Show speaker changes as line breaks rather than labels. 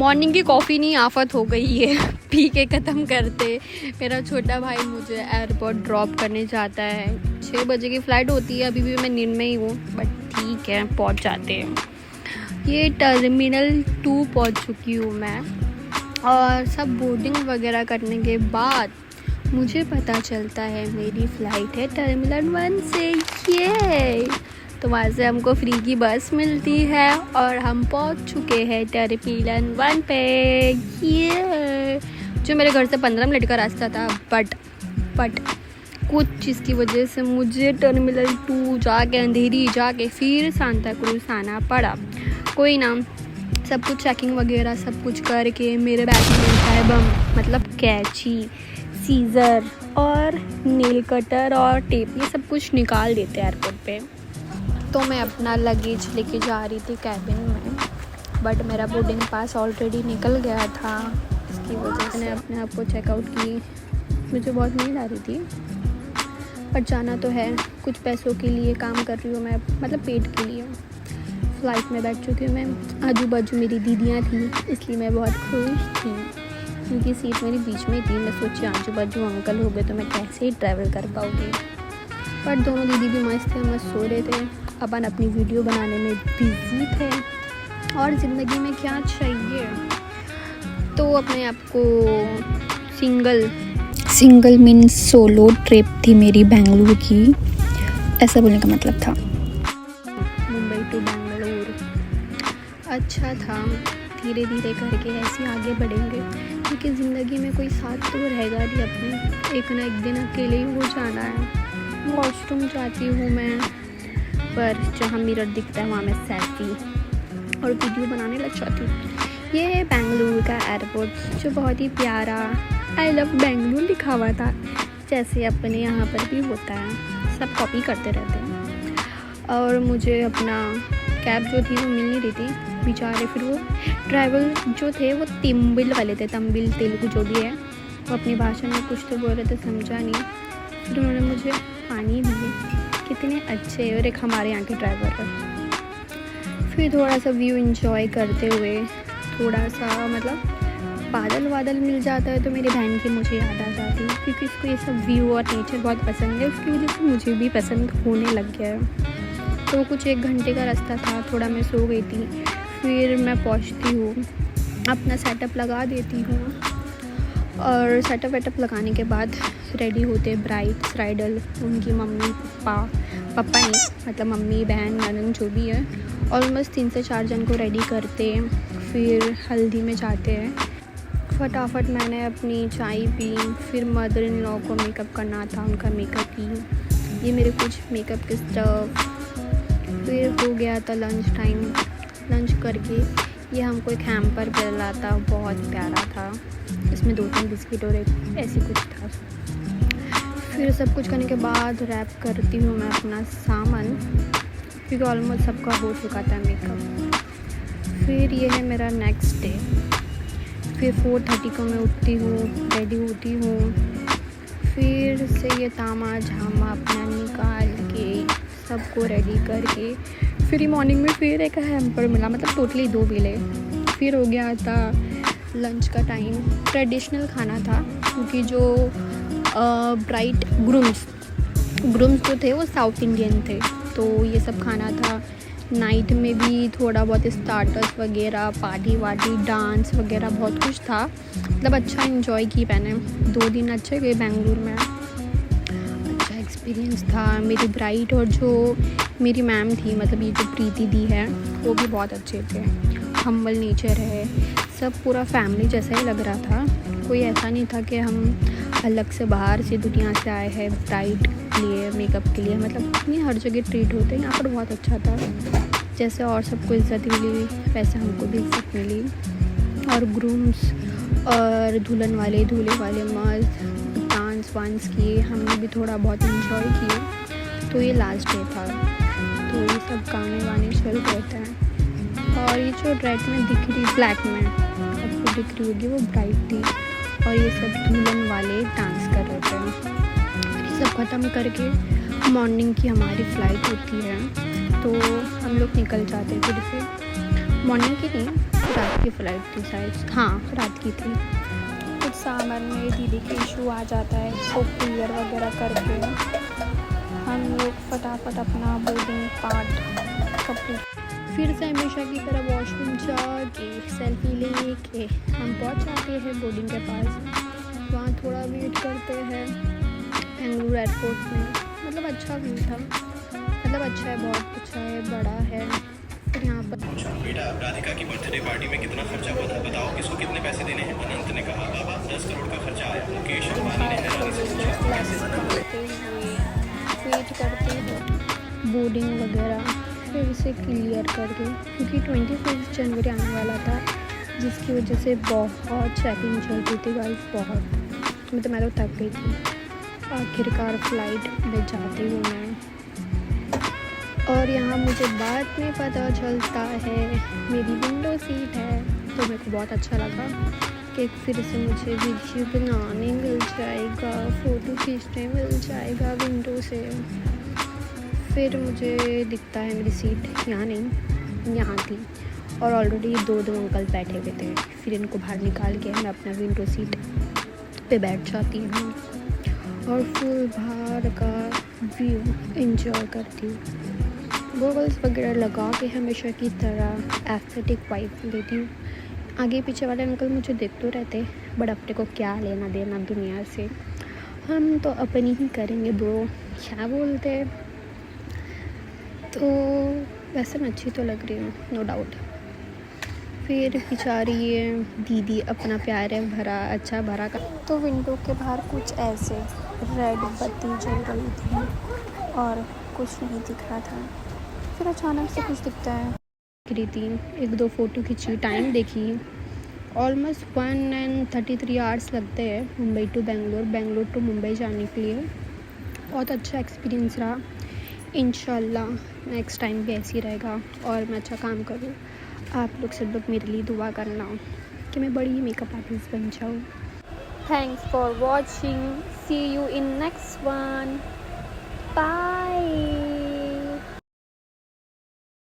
Morning की coffee नहीं आफत हो गई है पी के ख़त्म करते। मेरा छोटा भाई मुझे एयरपोर्ट ड्रॉप करने जाता है। 6 बजे की फ़्लाइट होती है। अभी भी मैं नींद में ही हूँ, बट ठीक है पहुँच जाते हैं। ये टर्मिनल 2 पहुँच चुकी हूँ मैं, और सब बोर्डिंग वगैरह करने के बाद मुझे पता चलता है मेरी फ़्लाइट है टर्मिनल 1 से। ये तो वहाँ से हमको फ्री की बस मिलती है और हम पहुँच चुके हैं टर्मिनल 1 पे। ये जो मेरे घर से 15 मिनट का रास्ता था, बट कुछ चीज़ की वजह से मुझे टर्मिनल 2 जाके अंधेरी जाके फिर सांता क्रूज आना पड़ा। कोई ना, सब कुछ चेकिंग वगैरह सब कुछ करके मेरे बैग में मिलता है मतलब कैंची, सीज़र और नेल कटर और टेप, ये सब कुछ निकाल देते हैं एयरपोर्ट पे। तो मैं अपना लगेज लेके जा रही थी कैबिन में, बट मेरा बोर्डिंग पास ऑलरेडी निकल गया था। इसकी वजह से मैंने अपने आप को चेकआउट की। मुझे बहुत नींद आ रही थी, पर जाना तो है। कुछ पैसों के लिए काम कर रही हूँ मैं, मतलब पेट के लिए। फ़्लाइट में बैठ चुकी हूँ मैं। आजू बाजू मेरी दीदियाँ थी, इसलिए मैं बहुत खुश थी क्योंकि सीट मेरी बीच में थी। मैं सोची आजू बाजू अंकल हो गए तो मैं कैसे ही ट्रैवल कर पाऊँगी। पर दोनों दीदी भी मस्त थे, मस्त सो रहे थे। अपन अपनी वीडियो बनाने में बिज़ी थे, और ज़िंदगी में क्या चाहिए। तो अपने आप को सिंगल मीन्स सोलो ट्रिप थी मेरी बेंगलुरु की, ऐसा बोलने का मतलब था। मुंबई टू बेंगलुरु अच्छा था। धीरे धीरे करके ऐसे आगे बढ़ेंगे, क्योंकि ज़िंदगी में कोई साथ तो रहेगा नहीं अपने। एक ना एक दिन अकेले ही हो जाना है। वॉशरूम जाती हूँ मैं, पर जहाँ मिरर दिखता है वहाँ मैं सेल्फी और वीडियो बनाने लग जाती हूँ। ये है बेंगलुरु का एयरपोर्ट, जो बहुत ही प्यारा आई लव बेंगलुरु लिखा हुआ था, जैसे अपने यहाँ पर भी होता है। सब कॉपी करते रहते हैं। और मुझे अपना कैब जो थी वो मिल नहीं रही थी बेचारे। फिर वो ड्राइवर जो थे वो तमिल वाले थे, तमिल तेलुगु जो भी है, वो अपनी भाषा में कुछ तो बोल रहे थे, समझा नहीं। फिर उन्होंने मुझे पानी दिए, कितने अच्छे। और एक हमारे यहाँ के ड्राइवर है। फिर थोड़ा सा व्यू एंजॉय करते हुए, थोड़ा सा मतलब बादल मिल जाता है तो मेरी बहन की मुझे याद आ जाती है, क्योंकि उसको ये सब व्यू और नेचर बहुत पसंद है। उसकी वजह से मुझे भी पसंद होने लग गया है। तो कुछ 1 घंटे का रास्ता था, थोड़ा मैं सो गई थी। फिर मैं पहुँचती हूँ, अपना सेटअप लगा देती हूँ, और सेटअप वेटअप लगाने के बाद रेडी होते ब्राइड्स ब्राइडल, उनकी मम्मी पापा नहीं, मतलब मम्मी बहन ननद जो भी है। ऑलमोस्ट 3 से 4 जन को रेडी करते हैं। फिर हल्दी में जाते हैं। फटाफट मैंने अपनी चाय पी। फिर मदर इन लॉ को मेकअप करना था, उनका मेकअप की। ये मेरे कुछ मेकअप के स्टफ। फिर हो गया था लंच टाइम। लंच करके ये हमको एक हैम्पर मिला था, बहुत प्यारा था। इसमें 2-3 बिस्किट और एक ऐसी कुछ था। फिर सब कुछ करने के बाद रैप करती हूँ मैं अपना सामान, क्योंकि ऑलमोस्ट सबका हो चुका था मेकअप। फिर ये है मेरा नेक्स्ट डे। फिर 4:30 को मैं उठती हूँ, रेडी होती हूँ। फिर से ये तामा झामा अपना निकाल के सबको रेडी करके फिर मॉर्निंग में फिर एक हैम्पर मिला, मतलब टोटली 2 मिले। फिर हो गया था लंच का टाइम। ट्रेडिशनल खाना था, क्योंकि जो ब्राइड ग्रूम्स जो थे वो साउथ इंडियन थे, तो ये सब खाना था। नाइट में भी थोड़ा बहुत स्टार्टर्स वगैरह, पार्टी वार्टी, डांस वगैरह बहुत कुछ था। मतलब अच्छा इन्जॉय की मैंने। 2 दिन अच्छे गए बेंगलुरु में, अच्छा एक्सपीरियंस था। मेरी ब्राइड और जो मेरी मैम थी, मतलब ये जो प्रीति दी है, वो भी बहुत अच्छे थे। हम्बल नेचर है, सब पूरा फैमिली जैसा ही लग रहा था। कोई ऐसा नहीं था कि हम अलग से बाहर से दुनिया से आए हैं ब्राइड के लिए, मेकअप के लिए। मतलब इतनी हर जगह ट्रीट होते हैं, यहाँ पर बहुत अच्छा था। जैसे और सबको इज़्ज़त मिली, वैसे हमको भी इज़्ज़त मिली। और ग्रूम्स और दूल्हे वाले मस्त डांस वांस किए, हमने भी थोड़ा बहुत इंजॉय किए। तो ये लास्ट डे था, तो ये सब गाने वाने चल रहे थे। और ये जो रेड में दिख रही, ब्लैक में आपको दिख रही होगी, वो ब्राइड थी, और ये सब दुल्हन वाले डांस कर रहे थे। ये सब ख़त्म करके मॉर्निंग की हमारी फ़्लाइट होती है, तो हम लोग निकल जाते हैं फिर से। मॉर्निंग की नहीं, रात की फ़्लाइट थी शायद, हाँ रात की थी। कुछ सामान में दीदी के इशू आ जाता है, वो क्लियर वगैरह करके हम लोग फटाफट अपना बोर्डिंग पार्ट कंप्लीट, फिर से हमेशा की तरह वॉशरूम जाके सेल्फी लेके हम पहुंच जाते हैं बोर्डिंग के पास। वहाँ थोड़ा वेट करते हैं बेंगलुरु एयरपोर्ट में। मतलब अच्छा व्यू था, मतलब अच्छा है, बहुत अच्छा है, बड़ा है। फिर यहाँ पर
बेटा, राधिका की बर्थडे पार्टी में कितना खर्चा हुआ था बताओ, किसको कितने पैसे देने हैं? अनंत ने कहा बाबा 10 करोड़ का खर्चा आया। मुकेश अंबानी ने हैरानी से पूछा कैसे?
वेट करते हैं बोर्डिंग वगैरह फिर से क्लियर करके, क्योंकि 25 जनवरी आने वाला था, जिसकी वजह से बहुत चेकिंग चल रही थी गाइस, बहुत। मतलब मैं तो थक गई थी। आखिरकार फ़्लाइट में जाती हूँ मैं, और यहाँ मुझे बाद में पता चलता है मेरी विंडो सीट है। तो मेरे को बहुत अच्छा लगा कि फिर से मुझे वीडियो बनाने मिल जाएगा, फ़ोटो खींचने मिल जाएगा विंडो से। फिर मुझे दिखता है मेरी सीट यहाँ नहीं, यहाँ थी, और ऑलरेडी दो अंकल बैठे हुए थे। फिर इनको बाहर निकाल के मैं अपना विंडो सीट पे बैठ जाती हूँ और फुल बाहर का व्यू एंजॉय करती हूँ। गॉगल्स वगैरह लगा के हमेशा की तरह एस्थेटिक वाइब लेती हूँ। आगे पीछे वाले अंकल मुझे देखते रहते, बट अपने को क्या लेना देना दुनिया से, हम तो अपनी ही करेंगे ब्रो, क्या बोलते हैं। तो वैसे मैं अच्छी तो लग रही हूँ, नो डाउट। फिर बेचारी ये दीदी अपना प्यार है भरा, अच्छा भरा का। तो विंडो के बाहर कुछ ऐसे रेड बत्ती जल रही थी और कुछ नहीं दिख रहा था। फिर अचानक से कुछ दिखता है, गिरी थी, एक दो फ़ोटो खींची, टाइम देखी, ऑलमोस्ट 1:33 आवर्स लगते हैं मुंबई टू बेंगलोर, बेंगलोर टू मुंबई जाने के लिए। बहुत अच्छा एक्सपीरियंस रहा। इंशाल्लाह नेक्स्ट टाइम भी ऐसे ही रहेगा और मैं अच्छा काम करूँ। आप लोग सब लोग मेरे लिए दुआ करना कि मैं बड़ी मेकअप आर्टिस्ट बन जाऊँ। Thanks for watching, see you in next one, bye.